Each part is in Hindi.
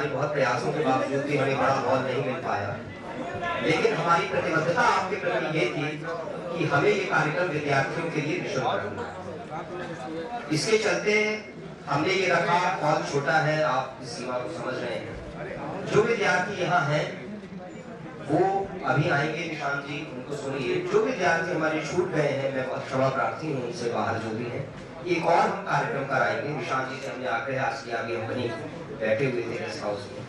हमारे बहुत प्रयासों के बावजूद भी हमें बड़ा हॉल नहीं मिल पाया, लेकिन हमारी प्रतिबद्धता आपके प्रति ये थी कि हमें ये कार्यक्रम विद्यार्थियों के लिए निःशुल्क रखना। इसके चलते हमने ये रखा, हॉल छोटा है, आप इस सीमा को समझ रहे हैं। जो विद्यार्थी यहाँ हैं वो अभी आएंगे, निशांत जी उनको सुनिए। जो विद्यार्थी हमारे छूट गए हैं, मैं बहुत क्षमा प्रार्थी हूँ उनसे, बाहर जो भी हैं। एक और हम कार्यक्रम कराएंगे, निशांत जी से हमने आग्रह आज किया, अभी हम कहीं बैठे हुए थे गेस्ट हाउस में,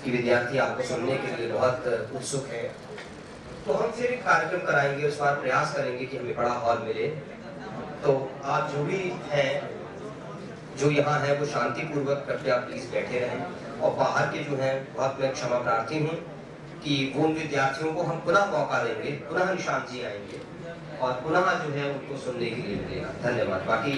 कि विद्यार्थी आपको सुनने के लिए बहुत उत्सुक है, तो हम फिर एक कार्यक्रम कराएंगे। उस बार प्रयास करेंगे कि हमें बड़ा हॉल मिले। तो आप जो भी हैं, जो यहाँ है, वो शांतिपूर्वक कृपया प्लीज बैठे रहें, और बाहर के जो हैं बहुत मैं क्षमा प्रार्थी हूँ कि वो उन विद्यार्थियों को हम पुनः मौका देंगे, पुनः निशांत जी आएंगे और पुनः जो है उनको सुनने के लिए मिलेगा। धन्यवाद। बाकी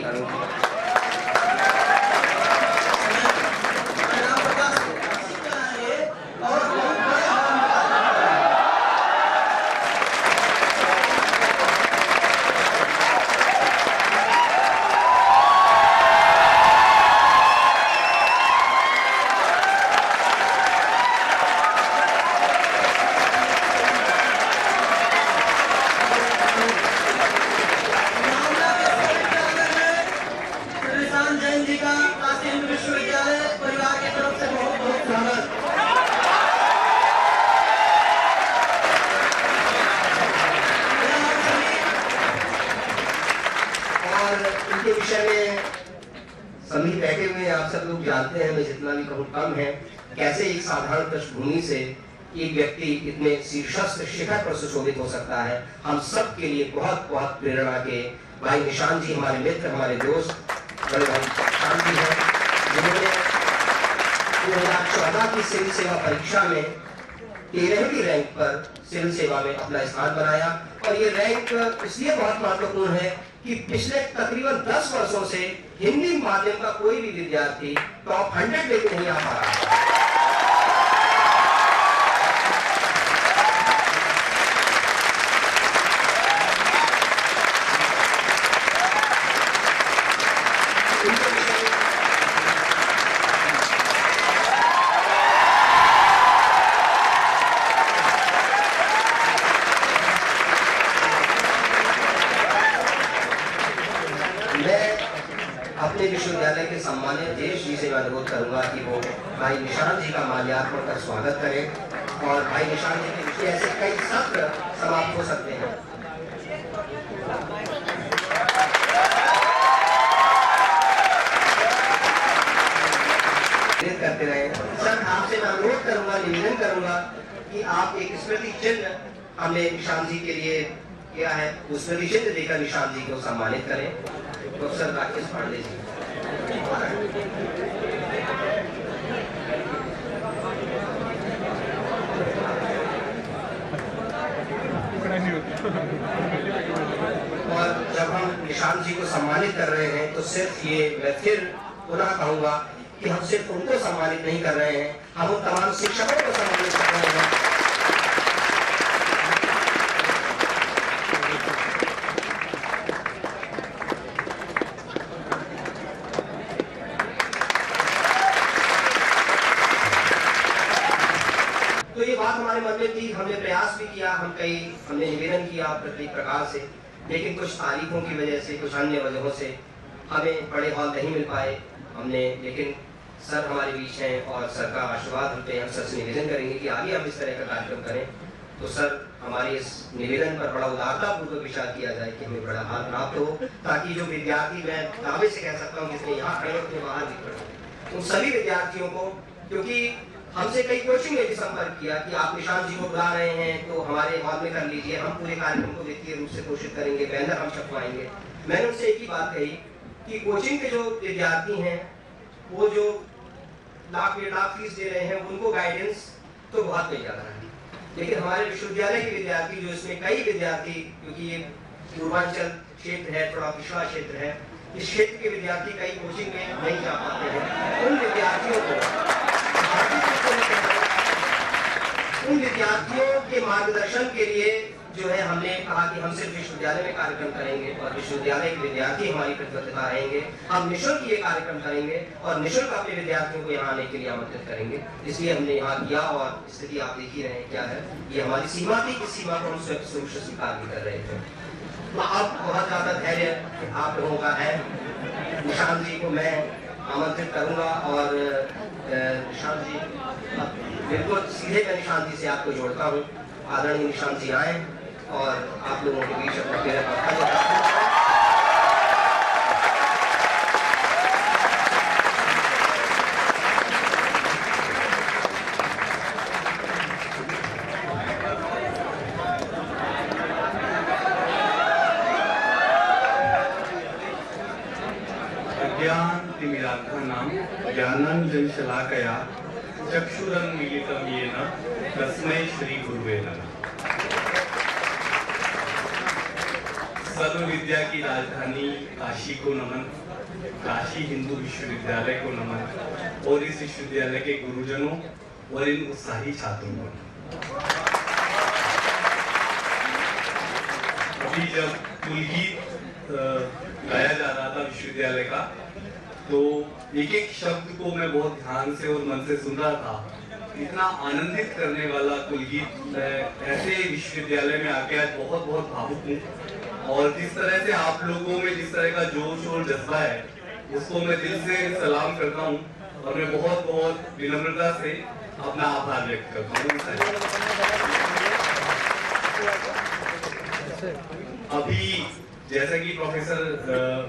सभी बैठे हुए आप सब लोग जानते हैं, मैं जितना भी कहूँ कम है, कैसे एक साधारण पृष्ठभूमि से एक व्यक्ति इतने शीर्षस्थ शिखर पर सुशोभित हो सकता है। हम सब के लिए बहुत बहुत प्रेरणा के भाई निशांत जी, हमारे मित्र, हमारे दोस्त, बड़े भाई निशांत जी हैं, जिन्होंने 2014 की सिविल सेवा परीक्षा में 13वीं रैंक पर सिविल सेवा में अपना स्थान बनाया। और ये रैंक इसलिए बहुत महत्वपूर्ण है कि पिछले तकरीबन 10 वर्षों से हिंदी माध्यम का कोई भी विद्यार्थी टॉप 100 में नहीं आ पा रहा। अपने विश्वविद्यालय के सम्मानित देश जी से मैं अनुरोध करूंगा कि वो भाई निशांत जी का माल्यार्पण कर स्वागत करें, और भाई निशांत जी के विषय ऐसे कई सत्र समाप्त हो सकते हैं। करते रहे सर, आपसे मैं अनुरोध करूंगा, निवेदन करूंगा कि आप एक स्मृति चिन्ह हमने निशांत जी के लिए किया है, उस स्मृति चिन्ह देकर निशांत जी को सम्मानित करें। प्रोफेसर राकेश पांडे जी। और जब हम निशांत जी को सम्मानित कर रहे हैं, तो सिर्फ ये मैं फिर पुनः कहूंगा कि हम सिर्फ उनको सम्मानित नहीं कर रहे हैं, हम उन तमाम शिक्षकों को सम्मानित कर रहे हैं। तो ये बात हमारे मन में थी, हमने प्रयास भी किया, हमने निवेदन किया प्रत्येक प्रकार से, लेकिन कुछ तारीखों की वजह से, कुछ अन्य वजहों से हमें बड़े हॉल नहीं मिल पाए। लेकिन सर हमारे बीच हैं और सर का आशीर्वाद हम पे, हम सर से निवेदन करेंगे कि आगे हम इस तरह का कार्यक्रम करें। तो सर हमारे इस निवेदन पर बड़ा उदारतापूर्वक विचार किया जाए कि हमें बड़ा हॉल प्राप्त हो, ताकि जो विद्यार्थी, मैं दावे से कह सकता हूँ जिसने यहाँ खड़े होते बाहर भी खड़े, उन सभी विद्यार्थियों को, क्योंकि हमसे कई कोचिंग ने भी संपर्क किया कि आप निशांत जी को बुला रहे हैं तो हमारे हॉल में कर लीजिए, हम पूरे कार्यक्रम को वित्तीय रूप से पोषित करेंगे, बैनर हम छपवाएंगे। मैंने उनसे एक ही बात कही कि कोचिंग के जो विद्यार्थी हैं, वो जो लाख डेढ़ लाख फीस दे रहे हैं, उनको गाइडेंस तो बहुत मिल जाता है, लेकिन हमारे विश्वविद्यालय के विद्यार्थी, जो इसमें कई विद्यार्थी, क्योंकि ये पूर्वांचल क्षेत्र है, थोड़ा पिछड़ा क्षेत्र है, इस क्षेत्र के विद्यार्थी कई कोचिंग में नहीं जा पाते हैं। उन विद्यार्थियों के मार्गदर्शन के लिए जो है हमने कहा कि हम सिर्फ विश्वविद्यालय में कार्यक्रम करेंगे और विश्वविद्यालय के विद्यार्थी हमारी प्रतिबद्धता रहेंगे। हम निःशुल्क ये कार्यक्रम करेंगे और निःशुल्क अपने विद्यार्थियों को यहाँ आने के लिए आमंत्रित करेंगे। इसलिए हमने यहाँ किया और स्थिति आप देख ही रहे हैं क्या है। ये हमारी सीमा थी, इस सीमा को हम स्वयं स्वीकार भी कर रहे थे। तो अब बहुत ज़्यादा धैर्य आप लोगों का है। निशांत जी को मैं आमंत्रित करूंगा और निशांत जी बिल्कुल सीधे मैं निशांत जी से आपको जोड़ता हूँ। आदरणीय निशांत जी आए और आप लोगों के बीच अपना पेड़ रखा। ज्ञानांजन शलाकया चक्षुरन्मीलितं येन तस्मै श्री गुरुवे नमः। सर्व विद्या की राजधानी काशी को नमन, काशी हिंदू विश्वविद्यालय को नमन और इस विश्वविद्यालय के गुरुजनों और इन उत्साही छात्रों को। अभी जब कुलगीत गाया जा रहा था विश्वविद्यालय का, तो एक एक शब्द को मैं बहुत ध्यान से और मन से सुन रहा था। इतना आनंदित करने वाला कुलगीत, मैं ऐसे विश्वविद्यालय में आके आज बहुत बहुत भावुक हूँ। और जिस तरह से आप लोगों में जिस तरह का जोश और जज्बा है, उसको मैं दिल से सलाम करता हूँ और मैं बहुत बहुत विनम्रता से अपना आभार व्यक्त करता हूँ। अभी जैसा कि प्रोफेसर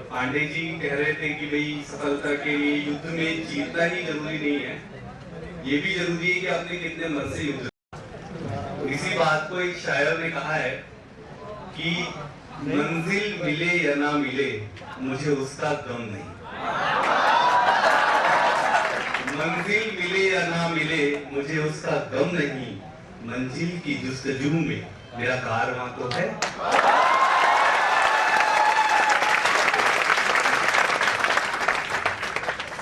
पांडे जी कह रहे थे कि भाई सफलता के लिए युद्ध में जीतना ही जरूरी नहीं है, ये भी जरूरी है कि आपने कितने मन से युद्ध। तो इसी बात को एक शायर ने कहा है कि मंजिल मिले या ना मिले मुझे उसका गम नहीं। मंजिल मिले या ना मिले मुझे उसका गम नहीं, मंजिल की जुस्तजू में मेरा कारवां तो है।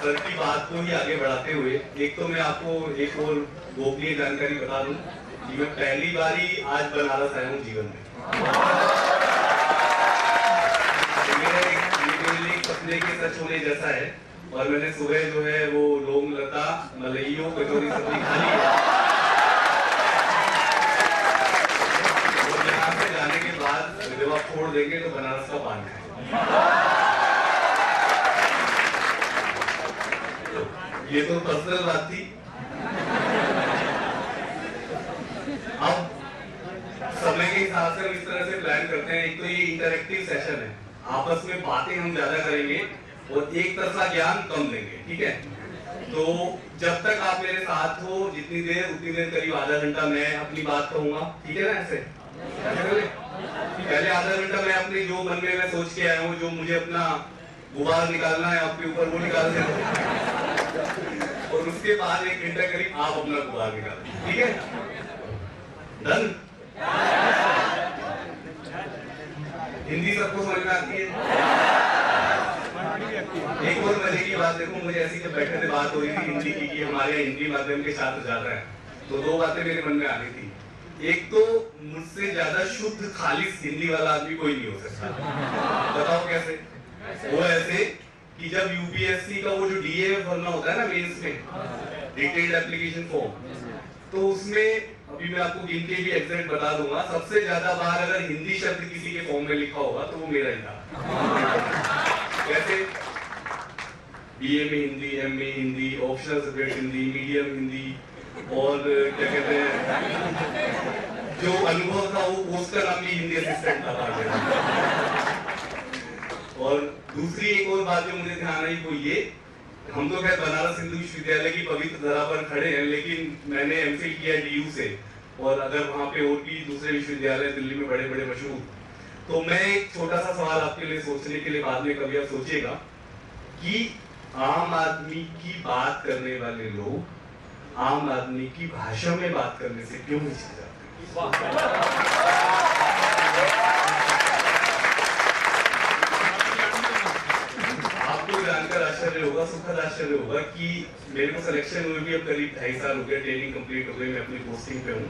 सर की बात को ही आगे बढ़ाते हुए एक तो मैं आपको एक और गोपनीय जानकारी बता दूं कि मैं पहली बार ही आज बनारस आया हूँ जीवन में। ये मेरे लिए सपने के सच होने जैसा है और मैंने सुबह जो है वो लोंग लता मलइयों कचौरी सब्जी खा ली है। और यहाँ से जाने के बाद जब आप छोड़ देंगे तो बनारस का पान खाएंगे। ये तो पर्सनल बात थी। अब समय के हिसाब से हम इस तरह से प्लान करते हैं, एक तो ये इंटरेक्टिव सेशन है, आपस में बातें हम ज्यादा करेंगे और एक तरफा ज्ञान कम देंगे, ठीक है। तो जब तक आप मेरे साथ हो जितनी देर उतनी देर, करीब आधा घंटा मैं अपनी बात कहूंगा, ठीक है ना। ऐसे पहले आधा घंटा मैं अपने जो मन में मैं सोच के आया हूँ, जो मुझे अपना गुबार निकालना है आपके ऊपर, वो निकाल दें और उसके बाद एक घंटा करीब आप अपना गुबार निकालें, ठीक है। डन। हिंदी सबको समझ में आती है। एक और मजे की बात देखो, मुझे ऐसी जब बैठे थे बात हो रही थी हिंदी की कि हमारे यहाँ हिंदी माध्यम के छात्र ज्यादा हैं, तो दो बातें मेरे मन में आ रही थी। एक तो मुझसे ज्यादा शुद्ध खालिस हिंदी वाला आदमी कोई नहीं हो सकता। बताओ कैसे? वो ऐसे कि जब यूपीएससी का वो जो डीए भरना होता है ना मेंस में, डिटेल्ड एप्लीकेशन फॉर्म, तो उसमें अभी मैं आपको गिन के भी एग्जैक्ट बता दूंगा, सबसे ज्यादा बार अगर हिंदी शब्द किसी के फॉर्म में लिखा होगा तो वो मेरा ही था। कैसे? बीए में Hindi, MA Hindi, optional subject Hindi, medium Hindi, और क्या कहते हैं जो अनुभव था वो पोस्ट का नाम भी हिंदी असिस्टेंट था। और दूसरी एक और बात जो मुझे ध्यान आई वो ये, हम तो खैर बनारस हिंदू विश्वविद्यालय की पवित्र धरा पर खड़े हैं, लेकिन मैंने एमफिल किया डीयू से, और अगर वहाँ पे और भी दूसरे विश्वविद्यालय दिल्ली में बड़े बड़े मशहूर, तो मैं एक छोटा सा सवाल आपके लिए सोचने के लिए बाद में कभी आप सोचिएगा कि आम आदमी की बात करने वाले लोग आम आदमी की भाषा में बात करने से क्यों हिचकिचाते हैं? जानकर आश्चर्य होगा, सुखद आश्चर्य होगा कि मेरे को सिलेक्शन हुए भी अब करीब 2.5 साल हो गया, ट्रेनिंग कंप्लीट हो गई, मैं अपनी पोस्टिंग पे हूँ।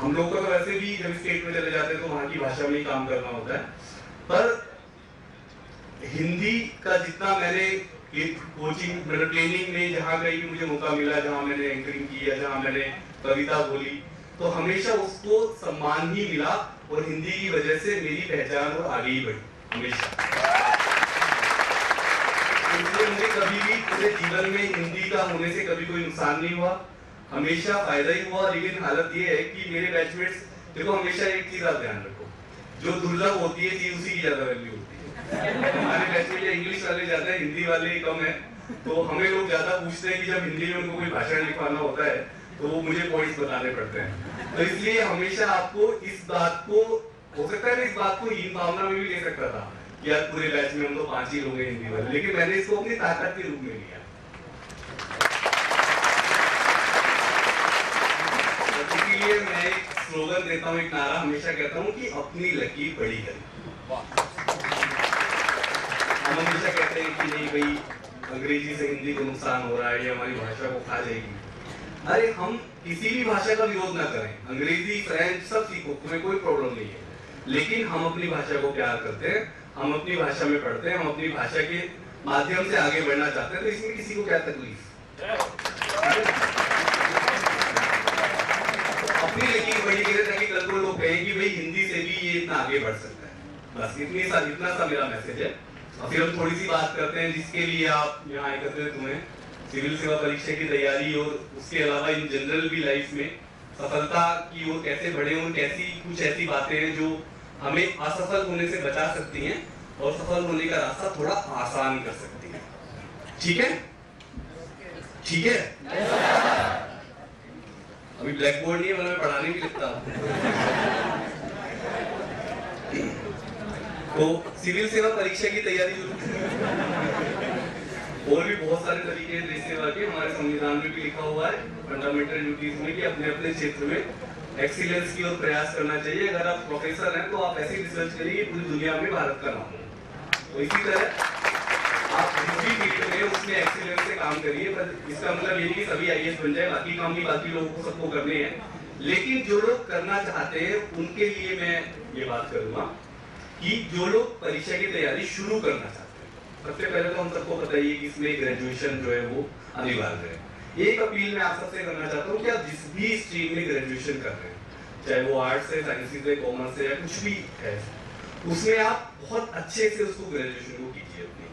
हम लोग को तो वैसे भी जब स्टेट में चले जाते हैं तो वहाँ की भाषा में ही काम करना होता है, पर हिंदी का जितना मैंने कोचिंग मतलब ट्रेनिंग में जहाँ कहीं मुझे मौका मिला, जहाँ मैंने एंकरिंग किया, जहाँ मैंने कविता बोली, तो हमेशा उसको सम्मान ही मिला और हिंदी की वजह से मेरी पहचान और आगे ही बढ़ी हमेशा। इसलिए मुझे कभी भी पूरे जीवन में हिंदी का होने से कभी कोई नुकसान नहीं हुआ, हमेशा फायदा ही हुआ। लेकिन हालत ये है कि मेरे बैचमेट्स, देखो हमेशा एक चीज आप ध्यान रखो, जो दुर्लभ होती है चीज उसी की ज्यादा वैल्यू होती है। हमारे बैचमेट इंग्लिश वाले ज्यादा है, हिंदी वाले कम है, तो हमें लोग ज्यादा पूछते हैं कि जब हिंदी में उनको कोई भाषण लिखवाना होता है तो वो मुझे पॉइंट्स बताने पड़ते हैं। तो इसलिए हमेशा आपको इस बात को, हो सकता है मैं इस बात को हीन भावना में भी ले सकता था कि यार पूरे बैच में हम तो 5 ही लोग हैं हिंदी वाले, लेकिन मैंने इसको अपनी ताकत के रूप में लिया। इसीलिए मैं एक स्लोगन देता हूँ, एक नारा हमेशा कहता हूँ कि अपनी लकीर बड़ी करें। हम हमेशा कहते हैं कि नहीं भाई अंग्रेजी से हिंदी को नुकसान हो रहा है, ये हमारी भाषा को खा जाएगी। अरे हम किसी भी भाषा का विरोध ना करें, अंग्रेजी फ्रेंच सब सीखो, तुम्हें कोई प्रॉब्लम नहीं है, लेकिन हम अपनी भाषा को प्यार करते हैं, हम अपनी भाषा में पढ़ते हैं, हम अपनी भाषा के माध्यम से आगे बढ़ना चाहते हैं, तो इसमें किसी को क्या तकलीफ। अपनी लकीर बड़ी करे ताकि कल को लोग कहें कि भाई हिंदी से भी ये इतना आगे बढ़ सकता है। बस इतना सा मेरा मैसेज है। और फिर हम थोड़ी सी बात करते हैं जिसके लिए आप यहाँ एकत्रित हुए, सिविल सेवा परीक्षा की तैयारी और उसके अलावा इन जनरल भी लाइफ में सफलता की ओर कैसे बढ़े और कैसी कुछ ऐसी बातें हैं जो हमें असफल होने से बचा सकती हैं और सफल होने का रास्ता थोड़ा आसान कर सकती हैं। ठीक है, ठीक है। अभी ब्लैक बोर्ड नहीं है, मैं पढ़ाने भी लिखता हूँ। तो सिविल सेवा परीक्षा की तैयारी और भी बहुत सारे तरीके हैं देश सेवा के, हमारे संविधान में भी लिखा हुआ है फंडामेंटल ड्यूटीज में कि अपने अपने क्षेत्र में एक्सीलेंस की ओर प्रयास करना चाहिए। अगर आप प्रोफेसर हैं तो आप ऐसी रिसर्च करिए पूरी दुनिया में भारत का नाम हो। तो इसी तरह आप जिस भी फील्ड में उसमें एक्सीलेंस से काम करिए, पर इसका मतलब ये नहीं कि सभी आईएएस बन जाए, बाकी काम भी बाकी लोगों को सबको करने हैं। लेकिन जो लोग करना चाहते हैं उनके लिए मैं ये बात करूंगा कि जो लोग परीक्षा की तैयारी शुरू करना चाहते हैं, सबसे पहले तो हम सबको बताइए कि इसमें ग्रेजुएशन जो है वो अनिवार्य है। एक अपील मैं आप सबसे करना चाहता हूँ कि आप जिस भी स्ट्रीम में ग्रेजुएशन कर रहे हैं, चाहे वो आर्ट्स है, साइंसेज है, कॉमर्स है या कुछ भी है, उसमें आप बहुत अच्छे से उसको ग्रेजुएशन को कीजिए अपनी।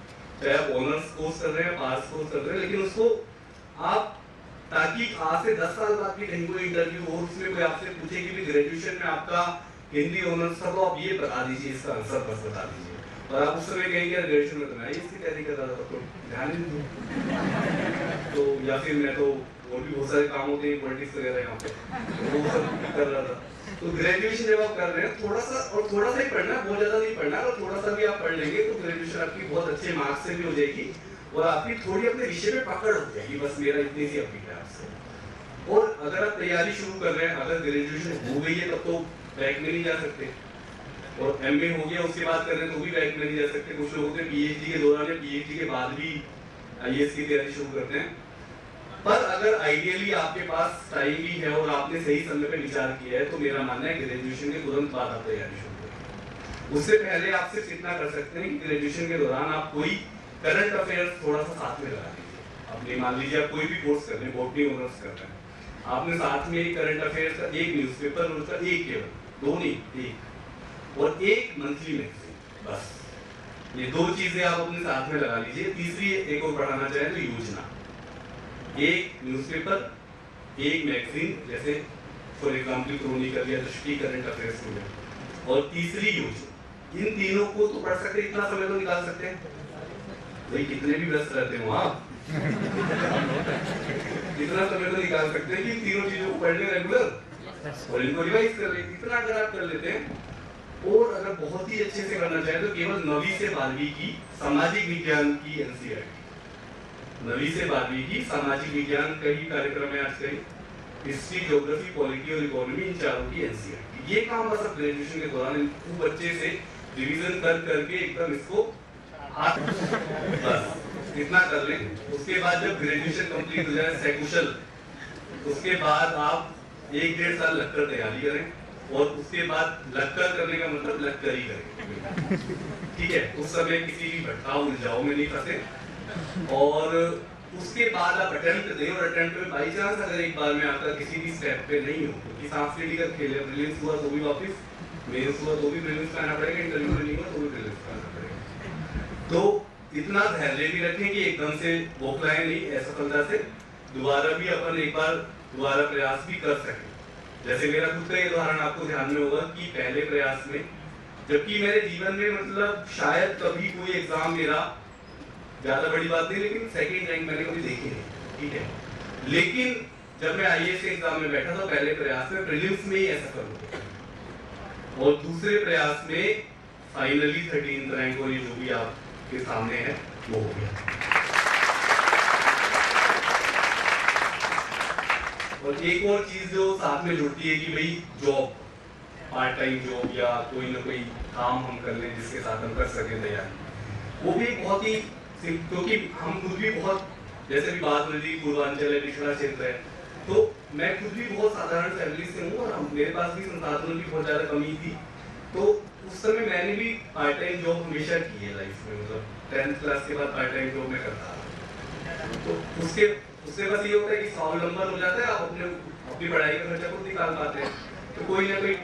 चाहे आप ऑनर्स कोर्स कर रहे हैं, पास कोर्स कर रहे हैं, लेकिन उसको आप, ताकि आज से 10 साल बाद भी कहीं कोई इंटरव्यू हो उसमें कोई आपसे पूछे कि ग्रेजुएशन में आपका हिंदी ऑनर्स था तो आप ये बता दीजिए, इसका आंसर बस बता दीजिए, और आप उस समय कहेंगे यार ग्रेजुएशन में तो मैं इसकी तैयारी कर रहा था, तो ध्यान नहीं दूँ तो, या फिर मैं तो और भी बहुत सारे काम होते हैं पॉलिटिक्स वगैरह यहाँ पे, तो वो सब कर रहा था। तो ग्रेजुएशन जब आप कर रहे हैं थोड़ा सा ही पढ़ना है, बहुत ज्यादा नहीं पढ़ना, और थोड़ा सा भी आप पढ़ लेंगे तो ग्रेजुएशन आपकी बहुत अच्छे मार्क्स से भी हो जाएगी और आपकी थोड़ी अपने विषय में पकड़ हो जाएगी। बस मेरा इतनी सी अपील है आपसे। और अगर आप तैयारी शुरू कर रहे हैं, अगर ग्रेजुएशन हो गई है तब तो बैक में नहीं जा सकते, और एमए हो गया उसके बाद कर रहे हैं तो भी बैक में नहीं जा सकते। कुछ लोग होते हैं पीएचडी के दौरान या पीएचडी के बाद भी आईएएस की तैयारी शुरू करते हैं। पर अगर आइडियली आपके पास टाइम भी है और आपने सही समय पे विचार किया है तो मेरा मानना है ग्रेजुएशन के तुरंत बाद आप तैयारी शुरू करें। उससे पहले आप सिर्फ इतना कर सकते हैं कि ग्रेजुएशन के दौरान आप कोई करंट अफेयर्स थोड़ा सा साथ में लगा लीजिए। अपने मान लीजिए आप कोई भी कोर्स कर रहे हैं, बॉटनी ऑनर्स कर रहे हैं, आपने साथ में करंट अफेयर्स का एक न्यूज़पेपर और उसका एक केवल दो नहीं एक, और एक मंथली मैगजीन, बस ये दो चीजें आप अपने साथ में लगा लीजिए। तीसरी एक और बढ़ाना चाहें तो योजना, एक न्यूज़पेपर, एक मैगजीन, जैसे फॉर एग्जाम्पल क्रॉनिकल या दृष्टि करंट अफेयर्स हो गया, और तीसरी योजना। इन तीनों को तो पढ़ सकते, इतना समय तो निकाल सकते हैं भाई, कितने भी व्यस्त रहते हो आप इतना समय तो निकाल सकते हैं कि तीनों चीजों को पढ़ने रेगुलर और इनको रिवाइज कर ले। इतना अगर आप कर लेते हैं, और अगर बहुत ही अच्छे से करना चाहे तो केवल 9वीं से 12वीं की सामाजिक विज्ञान की एनसीईआरटी, 9वीं से 12वीं की सामाजिक विज्ञान का ही कार्यक्रम है आज कहीं, हिस्ट्री, ज्योग्राफी, पॉलिटी और इकोनॉमी, इन चारों की एनसीईआरटी। ये काम बस ग्रेजुएशन के दौरान खूब अच्छे से रिवीजन कर करके एकदम इसको हाथ, बस इतना कर लें। उसके बाद जब ग्रेजुएशन कंप्लीट हो जाए सकुशल, उसके बाद आप 1-1.5 साल लगकर तैयारी करें, और उसके बाद लगकर करने का मतलब लगकर ही करें, ठीक है। उस समय किसी भी भटकाव उलझाव में नहीं फंसे, और उसके बाद आप अटेम्प्ट दें, और अटेम्प्ट में बाई चांस अगर एक बार में आपका किसी भी स्टेप पे नहीं हो, क्योंकि सांप सीढ़ी का खेल है, प्रीलिम्स हुआ तो भी वापस, मेंस हुआ तो भी प्रीलिम्स का आना पड़ेगा, इंटरव्यू में नहीं हुआ तो भी प्रीलिम्स का आना पड़ेगा। तो इतना धैर्य भी रखें कि एकदम से बौखलाएं नहीं, असफलता से दोबारा भी अपन एक बार दोबारा प्रयास भी कर सकें। जैसे मेरा खुद का ये उदाहरण आपको ध्यान में होगा कि पहले प्रयास में, जबकि मेरे जीवन में मतलब शायद कभी कोई एग्जाम मेरा ज्यादा बड़ी बात नहीं, लेकिन सेकंड रैंक मैंने कभी देखी नहीं, ठीक है। लेकिन जब मैं आईएएस के एग्जाम में बैठा था, पहले प्रयास में प्रीलिम्स में ही असफल हो गया, और दूसरे प्रयास में फाइनली 13th रैंक, और ये जो भी आपके सामने है वो हो गया। और एक और चीज जो साथ में जुड़ती है कि भाई जॉब, पार्ट टाइम जॉब या कोई ना कोई काम हम कर लें जिसके साथ हम कर सकें तैयारी, वो भी बहुत ही, क्योंकि हम खुद भी बहुत, जैसे भी बात हो रही थी पूर्वांचल है, पिछड़ा क्षेत्र है, तो मैं खुद भी बहुत साधारण फैमिली से हूँ, और मेरे पास भी संसाधनों की बहुत ज्यादा कमी थी। तो उस समय मैंने भी पार्ट टाइम जॉब हमेशा की है लाइफ में, मतलब 10th क्लास के बाद पार्ट टाइम जॉब में करता था। तो उससे बस ये होता है कि स्वावलंबन हो जाता है, आप अपनी पढ़ाई का खर्चा खुद निकाल पाते हैं। तो कोई ना कोई,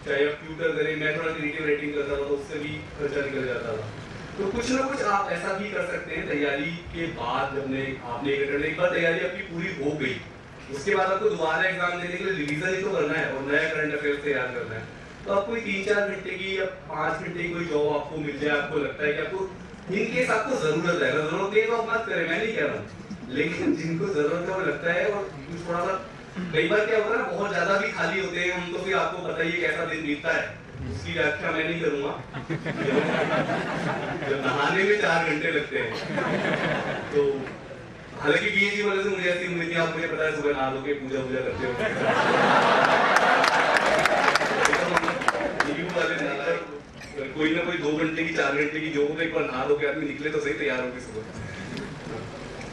चाहे आप ट्यूटर करें, मैं थोड़ा क्रिएटिव राइटिंग करता था तो उससे भी खर्चा निकल जाता था। तो कुछ ना कुछ आप ऐसा भी कर सकते हैं तैयारी के बाद, जब आपने एक बार तैयारी आपकी पूरी हो गई, उसके बाद आपको दोबारा एग्जाम देने के लिए रिवीजन ही तो करना है, और नया करंट अफेयर्स तैयार करना है। तो आपको 3-4 घंटे की या 5 घंटे की कोई जॉब आपको मिल जाए, आपको लगता है कि आपको इनकेस आपको जरूरत है, अगर जरूरत नहीं तो आप मत करें, मैं नहीं कह रहा हूँ, लेकिन जिनको जरूरत है वो लगता है, और थोड़ा सा कई बार क्या होता है ना, बहुत ज्यादा भी खाली होते हैं हम, तो फिर आपको बताइए कैसा दिन बीतता है, उसकी व्याख्या मैं नहीं करूंगा। जब नहाने में 4 घंटे लगते हैं, तो हालांकि बीए की वजह से मुझे ऐसी उम्मीद थी, आप मुझे पता है सुबह नहा धो के पूजा करते हो, कोई ना कोई 2 घंटे की 4 घंटे की जो एक बार नहा धो के आदमी निकले तो सही तैयार होके सुबह।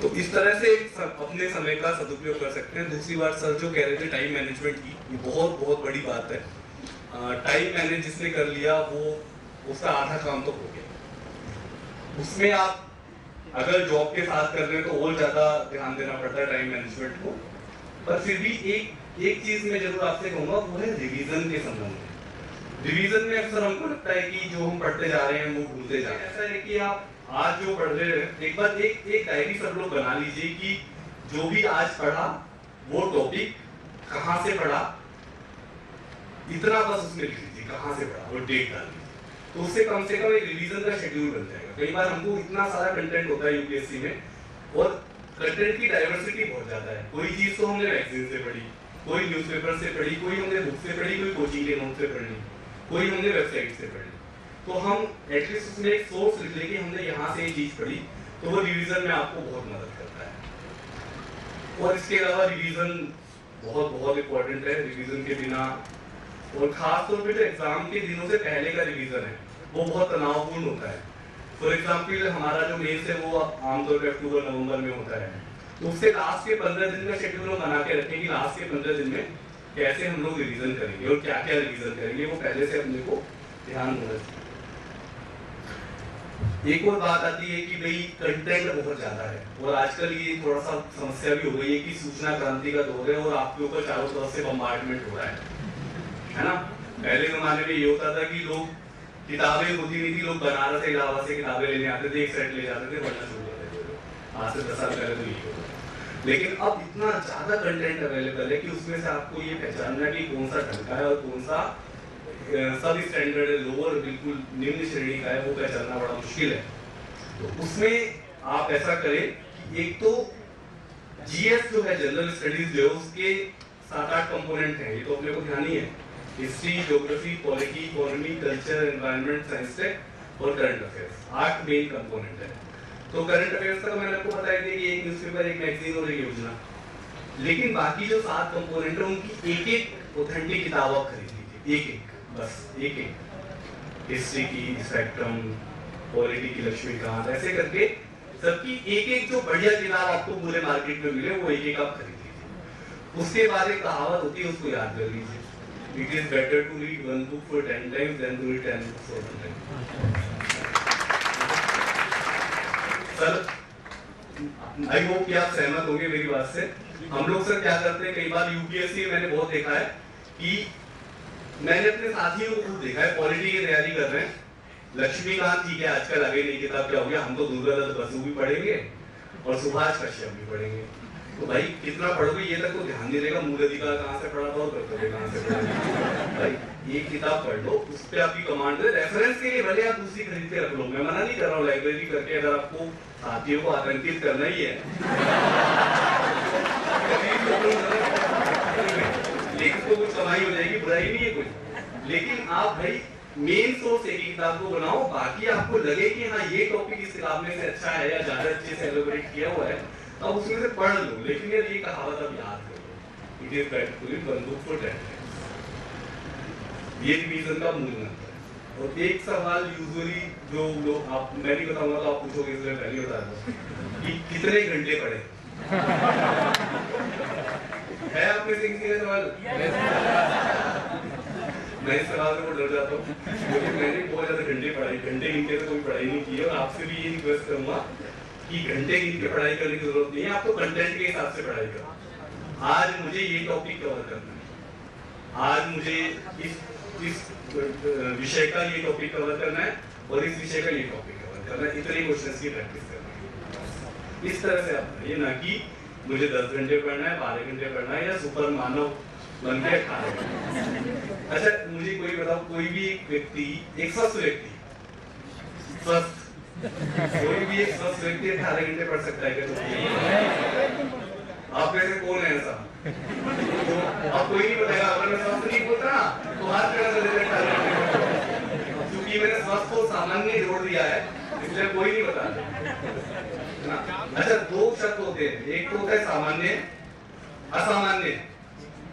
तो इस तरह से अपने समय का सदुपयोग कर सकते हैं। दूसरी बात सर जो कह रहे थे टाइम मैनेजमेंट की, ये बहुत बहुत बड़ी बात है। टाइम मैनेज जिसने कर लिया वो, उसका आधा काम तो हो गया। उसमें आप अगर जॉब के साथ कर रहे हैं तो और ज्यादा ध्यान देना पड़ता है टाइम मैनेजमेंट को, पर फिर भी एक चीज मैं जरूर आपसे कहूंगा, वो है रिवीजन के संबंध में। रिवीजन में अक्सर हमको लगता है कि जो हम पढ़ते जा रहे हैं वो भूलते जा रहे हैं। ऐसा है कि आप आज जो पढ़ रहे हैं, एक बार एक डायरी सब लोग बना लीजिए कि जो भी आज पढ़ा वो टॉपिक कहाँ से पढ़ा, इतना बस उसमें लिख लीजिए, कहाँ से पढ़ा, वो डेट डाल दीजिए, तो उससे कम से कम एक रिवीजन का शेड्यूल बन जाएगा। कई बार हमको इतना सारा कंटेंट होता है यूपीएससी में, और कंटेंट की डाइवर्सिटी बहुत ज्यादा है। कोई चीज तो हमने मैगजीन से पढ़ी, कोई न्यूज़पेपर से पढ़ी, कोई हमने बुक से पढ़ी, कोई कोचिंग के नोट से पढ़ी, कोई हमने वेबसाइट से पढ़ी। तो हम एटलीस्ट उसमें एक सोर्स लिख लें कि हमने यहाँ से ये चीज पढ़ी, तो वो रिवीजन में आपको बहुत मदद करता है। और इसके अलावा रिवीजन बहुत बहुत इंपॉर्टेंट है। रिवीजन के बिना, और खास तौर पे जो एग्जाम के दिनों से पहले का रिवीजन है वो बहुत तनावपूर्ण होता है। फॉर एग्जाम्पल हमारा जो मेंस है वो आमतौर पर अक्टूबर नवंबर में होता है, तो उससे लास्ट के 15 दिन का शेड्यूल हम बना के रखें कि लास्ट के 15 दिन में कैसे हम लोग रिवीजन करेंगे और क्या क्या रिवीजन करेंगे, वो पहले से अपने को ध्यान होना चाहिए। एक और बात आती है कि भाई कंटेंट बहुत ज्यादा है, और आजकल ये थोड़ा सा समस्या भी हो गई है कि सूचना क्रांति का दौर है और आपके ऊपर चारों तरफ से बम्बार्डमेंट हो रहा है ना। पहले जमाने में ये होता था कि लोग, किताबें होती नहीं थी, लोग बनारस से इलाहाबाद से किताबें लेने आते थे, एक सेट ले जाते थे, पढ़ना शुरू कर देते थे। आज से 10 साल पहले तो ये होता, लेकिन अब इतना ज्यादा कंटेंट अवेलेबल है कि उसमें से आपको ये पहचानना कि कौन सा ढंग का है और कौन सा सब स्टैंडर्ड है, लोअर बिल्कुल निम्न श्रेणी का है, वो पहचानना बड़ा मुश्किल है। तो उसमें आप ऐसा करें कि एक तो जीएस जो है, जनरल स्टडीज जो है, उसके 7-8 कंपोनेंट हैं, ये तो अपने को ध्यान ही है। History, geography, polity, economy, culture, environment, science tech और करंट अफेयर्स, 8 मेन कंपोनेंट है। तो करंट अफेयर्स का मैंने आपको बताया था कि एक न्यूज़पेपर, एक मैगजीन और एक योजना, लेकिन बाकी जो 7 कंपोनेंट है उनकी एक ऑथेंटिक किताब आप खरीद लीजिए, बस एक हिस्ट्री की स्पेक्ट्रम, पॉलिटी की लक्ष्मीकांत, ऐसे करके सबकी एक जो बढ़िया किताब आपको पूरे मार्केट में मिले वो एक आप खरीद लीजिए। उसके बाद एक कहावत होती है, उसको याद कर लीजिए, it is better to read one book for 10 times then to read 10 books for 1 time. Sir I hope कि आप सहमत होंगे मेरी बात से। हम लोग सर क्या करते हैं, कई बार यूपीएससी में मैंने बहुत देखा है कि मैंने अपने साथियों को खूब देखा है, पॉलिटी की तैयारी कर रहे हैं, लक्ष्मीकांत ठीक है आजकल आगे नई किताब क्या हो गया, हम तो दुर्गादत्त बसु भी पढ़ेंगे और सुभाष कश्यप भी पढ़ेंगे। तो भाई कितना पढ़ोगे ये तक तो ध्यान नहीं देगा, मूल अधिकार कहाँ से पढ़ा था और कर्तव्य कहाँ से पढ़ा। भाई एक किताब पढ़ लो, उस पर आपकी कमांड दे, रेफरेंस के लिए भले आप दूसरी खरीद के रख लो, मैं मना नहीं कर रहा हूँ लाइब्रेरी करके अगर आपको साथियों को आतंकित करना ही है लेकिन तो कुछ कमाई हो जाएगी, बुराई नहीं है कुछ। लेकिन आप भाई मेन सोर्स एक ही किताब को बनाओ, बाकी आपको लगे कि हाँ ये टॉपिक इस किताब में से अच्छा है या ज्यादा अच्छे से एलोबरेट किया हुआ है, अब उसमें से पढ़ लो। लेकिन यार ये कहावत अब याद करो, it is better to read one book for 10 times. ये रिवीजन का मूल मंत्र है। और एक सवाल यूजुअली जो लोग आप, मैं नहीं बताऊंगा तो आप पूछोगे इसलिए पहले बता दूं कि कितने घंटे पढ़े है आपने से किसी का सवाल? मैं इस सवाल से बहुत डर जाता हूँ क्योंकि मैंने बहुत ज्यादा घंटे पढ़ाई, घंटे गिनके तो कोई पढ़ाई नहीं की है। और आपसे भी ये रिक्वेस्ट करूंगा कि घंटे गिन के पढ़ाई करने की जरूरत नहीं है, आपको कंटेंट के हिसाब से पढ़ाई करो। आज मुझे ये टॉपिक कवर करना है, आज मुझे इस विषय का ये टॉपिक कवर करना है और इस विषय का ये टॉपिक कवर करना है, इतने क्वेश्चंस की प्रैक्टिस करना है। इस तरह से आप ये ना कि मुझे 10 घंटे पढ़ना है, 12 घंटे पढ़ना है या सुपर मानव बन के 18 घंटे। अच्छा मुझे कोई बताओ, कोई भी एक व्यक्ति, एक स्वस्थ व्यक्ति, स्वस्थ कोई भी एक स्वस्थ व्यक्ति 18 घंटे पढ़ सकता है क्या? आप में से कौन है ऐसा? तो आप कोई नहीं बताएगा, अगर मैं स्वस्थ नहीं बोलता ना तो हाथ खड़ा कर देते 18 घंटे। क्योंकि मैंने स्वस्थ को सामान्य जोड़ दिया है इसलिए कोई नहीं बता। अच्छा दो शब्द होते हैं, एक तो होता है सामान्य, असामान्य,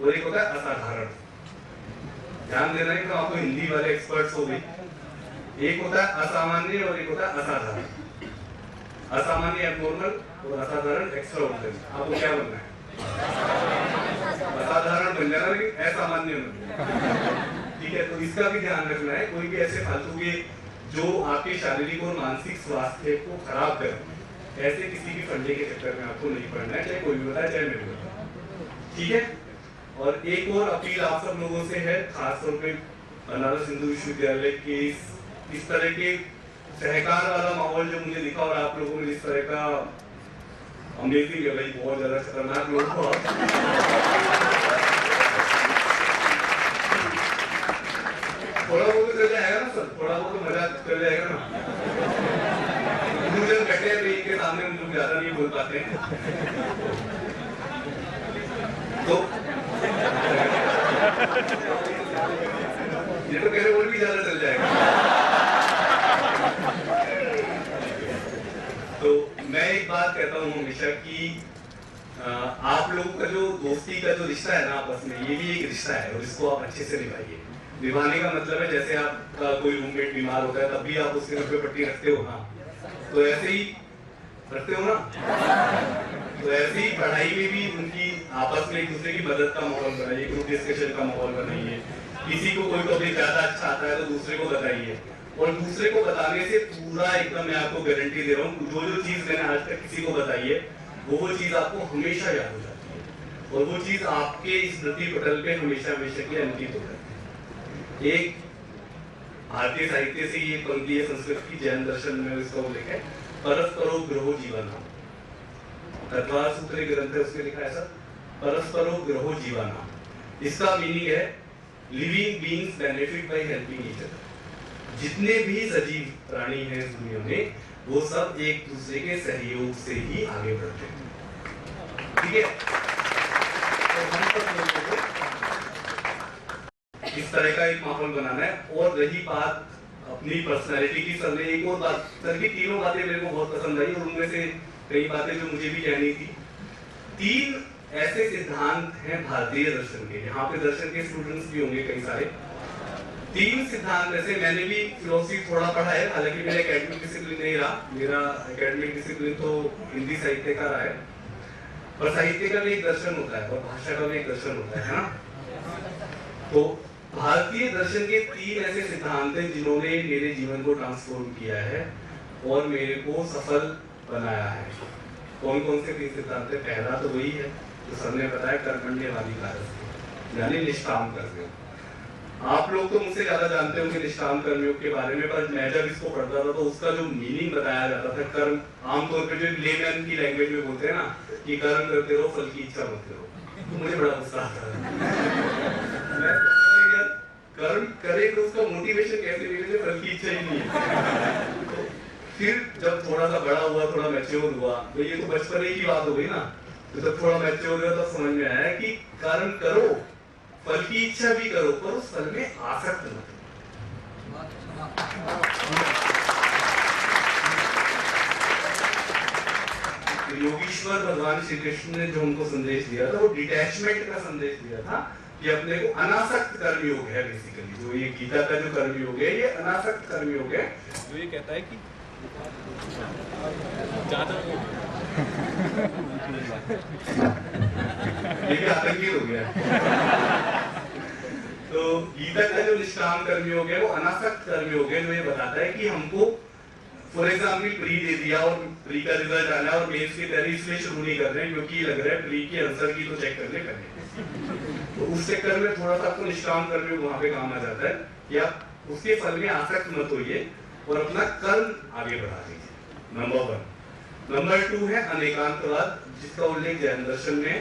और एक होता है असाधारण। ध्यान देना है तो आपको हिंदी वाले एक्सपर्ट्स हो गए। एक होता है असामान्य और एक होता है असाधारण। असामान्य एबनॉर्मल और असाधारण एक्स्ट्राऑर्डिनरी। आपको क्या बनना है? असाधारण बन जाना, लेकिन असामान्य बनना। ठीक है, तो इसका भी ध्यान रखना है। कोई भी ऐसे फालतू के जो आपके शारीरिक और मानसिक स्वास्थ्य को खराब कर, ऐसे किसी भी फंडे के चक्कर में आपको नहीं पड़ना है, चाहे कोई भी बताए चाहे मैं भी बताऊं। ठीक है। और एक और अपील आप सब लोगों से है, खासतौर पे बनारस हिंदू विश्वविद्यालय के इस तरह के सहकार वाला माहौल जो मुझे दिखा और आप लोगों ने इस तरह का अमेजिंग है भाई, बहुत ज्यादा खतरनाक लोग हो। थोड़ा बहुत चल जाएगा ना सर, थोड़ा बहुत मजा चल जाएगा ना। मुझे बैठे हैं इनके सामने हम लोग ज्यादा नहीं बोल पाते हैं तो ये तो कह रहे और भी ज्यादा चल जाएगा। तो मैं एक बात कहता हूँ हमेशा कि आप लोगों का जो दोस्ती का जो रिश्ता है ना आपस में, ये भी एक रिश्ता है और इसको आप अच्छे से निभाइए। निभाने का मतलब है जैसे आपका कोई रूममेट बीमार होता है तब भी आप उसके घर पे पट्टी रखते हो ना, तो ऐसे ही रखते हो ना, तो ऐसे ही पढ़ाई में भी उनकी आपस में एक दूसरे की मदद का माहौल बनाइए, ग्रुप डिस्कशन का माहौल बनाइए। किसी को कोई टॉपिक ज्यादा अच्छा आता है तो दूसरे को बताइए, और दूसरे को बताने से पूरा एकदम मैं आपको गारंटी दे रहा हूँ, जो चीज मैंने आज तक किसी को बताई है वो चीज आपको हमेशा याद हो जाती है और वो चीज आपके स्मृति पटल पे हमेशा हमेशा की अंकित हो जाती है। एक भारतीय साहित्य से ये पंक्ति है संस्कृत की, जैन दर्शन में इसका उल्लेख है, परस्परो ग्रहो जीवनम। तत्वार सूत्र ग्रंथ है उसमें लिखा है ऐसा, परस्परो ग्रहो जीवनम। इसका मीनिंग है living beings benefit by helping each other. जितने भी सजीव प्राणी हैं इस दुनिया में वो सब एक दूसरे के सहयोग से ही आगे बढ़ते हैं। ठीक है, तो हम सब लोगों को इस तरह का एक माहौल बनाना है। और रही बात अपनी पर्सनैलिटी की, सर ने एक और बात, सर की तीनों बातें मेरे को बहुत पसंद आई और उनमें से कई बातें जो मुझे भी कहनी थी। 3 ऐसे सिद्धांत हैं भारतीय दर्शन के, यहाँ पे दर्शन के स्टूडेंट्स भी होंगे कई सारे। 3 सिद्धांत ऐसे, मैंने भी फिलोसफी थोड़ा पढ़ा है, हालांकि मेरा एकेडमिक डिसिप्लिन नहीं रहा, मेरा एकेडमिक डिसिप्लिन तो हिंदी साहित्य का रहा है। पर साहित्य का भी एक दर्शन होता है और भाषा का भी एक दर्शन होता है ना। तो भारतीय दर्शन के 3 ऐसे सिद्धांत हैं जिन्होंने मेरे जीवन को ट्रांसफॉर्म किया है और मेरे को सफल बनाया है। कौन कौन से 3 सिद्धांत हैं? पहला तो वही है जो सर ने बताया, कर्मण्यवादी कारक, यानी निष्काम कर्मयोग। आप लोग तो मुझसे ज्यादा जानते होंगे निष्काम कर्मयोग के बारे में, पर मैं जब इसको पढ़ता था तो उसका जो मीनिंग बताया जाता था, कर्म आमतौर पर जो लेमैन की लैंग्वेज में बोलते हैं ना कि कर्म करते रहो फल की इच्छा मत करो, तो मुझे बड़ा गुस्सा आता है। कर्म करे तो उसका मोटिवेशन कैसे मिले, फल की इच्छा ही नहीं है। तो फिर जब थोड़ा सा बड़ा हुआ, थोड़ा मैच्योर हुआ, तो ये तो बचपन की बात हो गई ना, तो जब थोड़ा मैच्योर हुआ तब समझ में आया कि कर्म करो, फल की इच्छा भी करो, पर उस फल में आसक्त मत हो। योगीश्वर भगवान श्री कृष्ण ने जो हमको संदेश दिया था वो डिटैचमेंट का संदेश दिया था कि अपने को अनासक्त कर्मयोग है। बेसिकली जो ये गीता का जो कर्मयोग है ये अनासक्त कर्मयोग है, जो ये कहता है कि ज्यादा ये भी आतंकित हो गया। तो गीता का जो निष्काम कर्मयोग है वो अनासक्त कर्मयोग है, जो ये बताता है कि हमको फॉर एग्जाम्पल प्री दे दिया और प्री का रिजल्ट आना और मेंस की तैयारी इसलिए शुरू नहीं कर रहे हैं क्योंकि लग रहा है प्री के आंसर की तो चेक करने करने, तो उस चक्कर में थोड़ा सा आपको निष्काम कर्मयोग वहां पे काम आ जाता है कि आप उसके फल में आसक्त मत होइए और अपना कर्म आगे बढ़ा दीजिए। नंबर 1। नंबर 2 है अनेकांतवाद, जिसका उल्लेख जैन दर्शन में,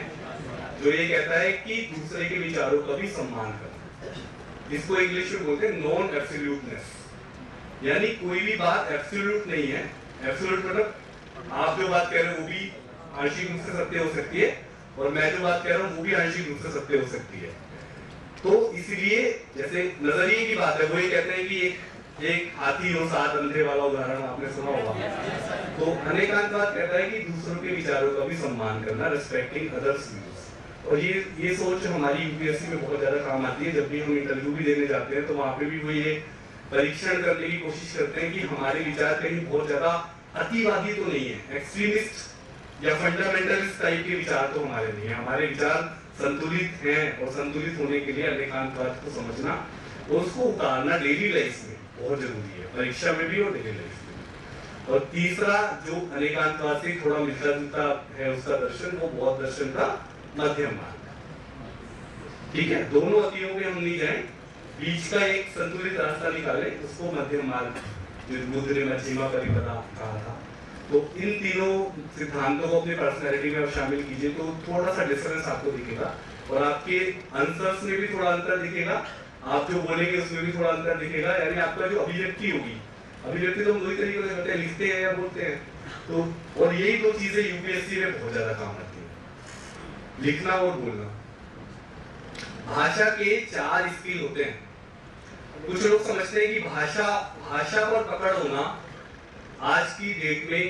जो ये कहता है कि दूसरे के विचारों का भी सम्मान करना। इसको इंग्लिश में बोलते हैं नॉन एब्सोल्यूटनेस, यानी कोई भी बात एब्सोल्यूट नहीं है। एब्सोल्यूट मतलब आप जो बात कह रहे हो वो भी आंशिक रूप से सत्य हो सकती है और मैं जो बात कह रहा हूँ वो भी आंशिक रूप से सत्य हो सकती है। तो इसलिए जैसे नजरिए की बात है, वो ये कहते हैं कि एक हाथी और 7 अंधे वाला उदाहरण आपने सुना होगा। तो अनेकांतवाद कहता है कि दूसरों के विचारों का भी सम्मान करना, रिस्पेक्टिंग अदर्स व्यूज। और ये सोच हमारी यूपीएससी में बहुत ज्यादा काम आती है। जब भी हम इंटरव्यू भी देने जाते हैं तो वहां पे भी वो ये परीक्षण करने की कोशिश करते हैं कि हमारे विचार कहीं बहुत ज्यादा अतिवादी तो नहीं है, एक्सट्रीमिस्ट या फंडामेंटलिस्ट टाइप के विचार तो हमारे नहीं है। हमारे विचार संतुलित हैं और संतुलित होने के लिए अनेकांतवाद को समझना और उसको उतारना डेली लाइफ में बहुत जरूरी है, परीक्षा में भी और डेली लाइफ में। और तीसरा जो अनेकांतवाद से थोड़ा मिलता जुलता है उसका दर्शन, वो बौद्ध दर्शन का मध्यम मार्ग। ठीक है, दोनों अतियों पे हम नहीं जाए, बीच का एक संतुलित रास्ता निकाले, उसको मध्यम मार्ग जो बुद्ध ने मध्यमा परिपदा कहा था। तो इन तीनों सिद्धांतों को अपनी पर्सनैलिटी में आप शामिल कीजिए तो थोड़ा सा डिफरेंस आपको दिखेगा और आपके आंसर्स में भी थोड़ा अंतर दिखेगा, आप जो बोलेंगे उसमें भी थोड़ा अंतर दिखेगा। यानी आपका जो अभिव्यक्ति होगी, अभिव्यक्ति तो हम दो तरीके से करते हैं, लिखते हैं या बोलते हैं। तो और यही 2 चीजें यूपीएससी में बहुत ज्यादा काम आती है, लिखना और बोलना। भाषा के 4 स्किल होते हैं। कुछ लोग समझते हैं कि भाषा पर पकड़ होना आज की डेट में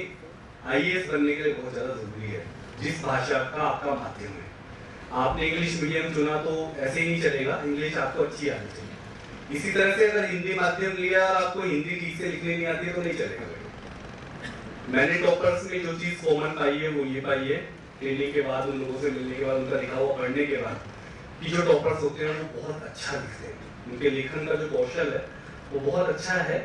आईएएस बनने के लिए बहुत ज्यादा जरूरी है। जिस भाषा का आपका माध्यम है, आपने इंग्लिश मीडियम चुना तो ऐसे ही नहीं चलेगा, इंग्लिश आपको अच्छी आनी चाहिए। इसी तरह से अगर हिंदी माध्यम लिया और आपको हिंदी ठीक से लिखने नहीं आती है तो नहीं चलेगा। मैंने टॉपर्स में जो चीज कॉमन पाई है वो ये पाई है, ट्रेनिंग के बाद, उन लोगों से मिलने के बाद, उनका लिखा हुआ पढ़ने के बाद, कि जो टॉपर्स होते हैं वो बहुत अच्छा लिखते हैं, उनके लेखन का जो कौशल है वो बहुत अच्छा है।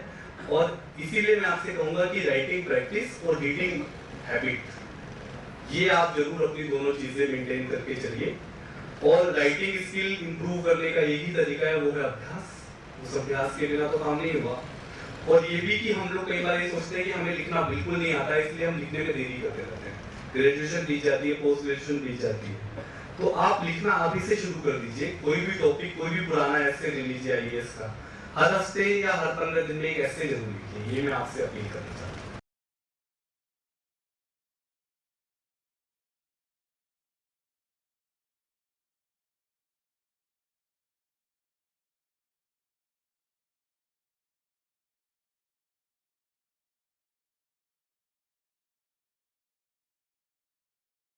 और इसीलिए मैं आपसे कहूंगा कि राइटिंग प्रैक्टिस और रीडिंग हैबिट, ये आप जरूर अपनी दोनों चीजें मेंटेन करके चलिए। और राइटिंग स्किल इंप्रूव करने का यही तरीका है, वो है अभ्यास। उस अभ्यास के बिना तो काम नहीं होगा। और ये भी कि हम लोग कई बार ये सोचते हैं कि हमें लिखना बिल्कुल नहीं आता है, इसलिए हम लिखने में देरी करते रहते हैं। ग्रेजुएशन बीत जाती है, पोस्ट ग्रेजुएशन बीत जाती है, तो आप लिखना अभी से शुरू कर दीजिए। कोई भी टॉपिक, कोई भी पुराना ऐसे ले लीजिए आईएएस का, हर हफ्ते या हर 15 दिन में एक ऐसे जरूर लिखिए। ये मैं आपसे अपील करना चाहता हूँ।